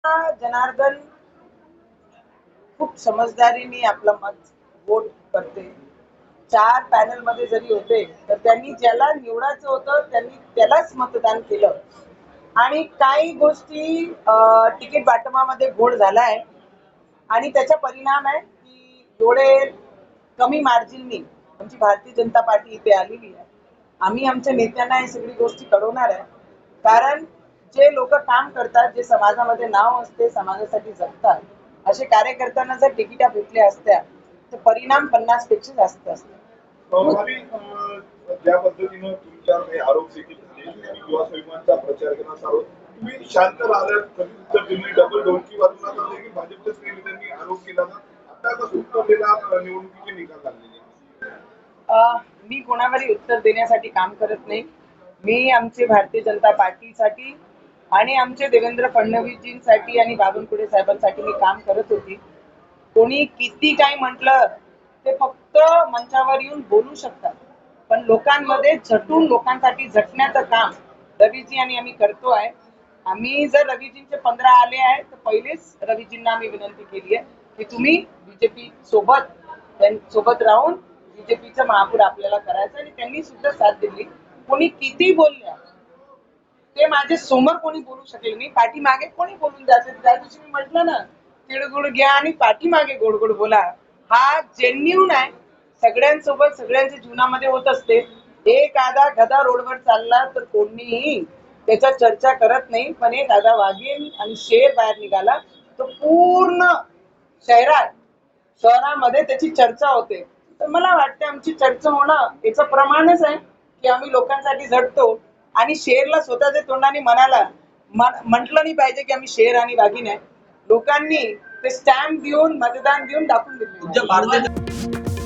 जनार्दन खूप समजदारीने आपलं मत वोट करते. 4 पॅनल मध्ये जरी होते तर त्यांनी ज्याला निवडायचं होतं त्यांनी त्यालाच मतदान केलं. आणि काही गोष्टी तिकीट वाटपामध्ये घोळ झालाय आणि त्याचा परिणाम आहे की एवढे कमी मार्जिननी आमची भारतीय जनता पार्टी इथे आलेली आहे. आम्ही आमच्या नेत्यांना हे सगळी गोष्टी कळवणार आहे. कारण जे लोक काम करतात, जे समाजामध्ये नाव असते, समाजासाठी जगतात, असे कार्यकर्त्यांना जर तिकिटा भेटल्या असत्या तर परिणाम 50 पेक्षा जास्त असतात. ज्या पद्धतीनं तुमच्यावर काही आरोप देखील झाले, युवा स्वाभिमानचा प्रचार केला सर्व तुम्ही शांत राहिल्यात, कधी उत्तर दिली, डबल ढोलकी वाजवण्यात आले की भाजपच्याच नेत्यांनी आरोप केला ना, आता कसं उत्तर दिला निवडणुकीचे निकाल लागलेले. मी कोणावरही उत्तर देण्यासाठी काम करत नाही. मी आमचे भारतीय जनता पार्टीसाठी आणि आमचे देवेंद्र फडणवीसजींसाठी आणि बावनकुळे साहेबांसाठी मी काम करत होती. कोणी किती काही म्हटलं ते फक्त मंचावर येऊन बोलू शकतात, पण लोकांमध्ये झटून लोकांसाठी झटण्याचं काम रवीजी आणि आम्ही करतो आहे. आम्ही जर रवीजींचे 15 आले आहे तर पहिलेच रवीजींना आम्ही विनंती केली आहे की तुम्ही बीजेपी सोबत राहून बीजेपीचं महापूर आपल्याला करायचं, आणि त्यांनी सुद्धा साथ दिली. कोणी किती बोलल्या ते माझे समोर कोणी बोलू शकेल नाही, पाठीमागे कोणी बोलून जाते. त्या दिवशी मी म्हटलं ना, तिळगुळ घ्या आणि पाठीमागे गोड गोड बोला. हा जेन्युन आहे, सगळ्यांसोबत सगळ्यांच्या जीवनामध्ये होत असते. एखादा गधा रोडवर चालला तर कोणीही त्याच्या चर्चा करत नाही, पण एखादा वाघीण आणि शेर बाहेर निघाला तो पूर्ण शहरामध्ये त्याची चर्चा होते. तर मला वाटते आमची चर्चा होणं याचं प्रमाणच आहे की आम्ही लोकांसाठी झटतो. आणि शेरला स्वतःच्या तोंडाने म्हटलं नाही पाहिजे की आम्ही शेर आणि वाघीण आहे. लोकांनी ते स्टॅम्प देऊन मतदान देऊन दाखवून दिले.